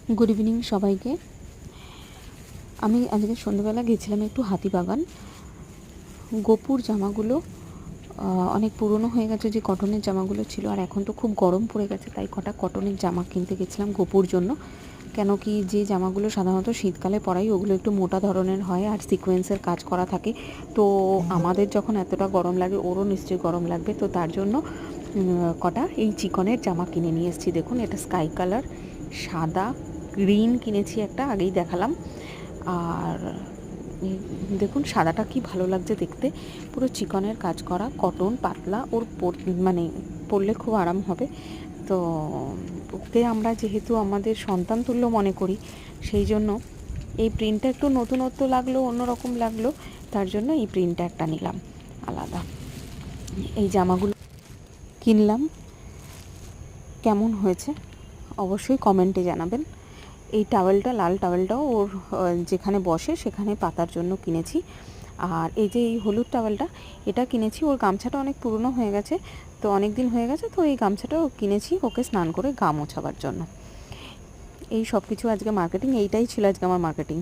Good evening সবাইকে। আমি আজকে সন্ধ্যাবেলা গেছিলাম একটু হাতিবাগান। গোপুর জামাগুলো অনেক পুরনো হয়ে গেছে, যে কটনের জামাগুলো ছিল, আর এখন তো খুব গরম পড়ে গেছে, তাই কটা কটনের জামা কিনতে গেছিলাম গোপুর জন্য। কেন কি, যে জামাগুলো সাধারণত শীতকালে পরাই ওগুলো একটু মোটা ধরনের হয় আর সিকোয়েন্সের কাজ করা থাকে। তো আমাদের যখন এতটা গরম লাগে, ওরও নিশ্চয়ই গরম লাগবে, তো তার জন্য কটা এই চিকনের জামা কিনে নিয়ে এসেছি। দেখুন, এটা স্কাই কালার, সাদা, গ্রিন কিনেছি একটা, আগেই দেখালাম। আর দেখুন সাদাটা কি ভালো লাগছে দেখতে, পুরো চিকনের কাজ করা, কটন, পাতলা, ওর মানে পরলে খুব আরাম হবে। তো ওকে আমরা যেহেতু আমাদের সন্তান তুল্য মনে করি, সেই জন্য এই প্রিন্টটা একটু নতুনত্ব লাগলো, অন্যরকম লাগলো, তার জন্য এই প্রিন্টটা একটা নিলাম আলাদা। এই জামাগুলো কিনলাম, কেমন হয়েছে অবশ্যই কমেন্টে জানাবেন। এই টাওয়েলটা, লাল টাওয়েলটাও ওর যেখানে বসে সেখানে পাতার জন্য কিনেছি। আর এই যে এই হলুদ টাওয়েলটা, এটা কিনেছি, ওর গামছাটা অনেক পুরনো হয়ে গেছে, তো অনেক দিন হয়ে গেছে, তো এই গামছাটাও কিনেছি ওকে স্নান করে গা মোছাবার জন্য। এই সব কিছু আজকে মার্কেটিং, এইটাই ছিল আজকে আমার মার্কেটিং।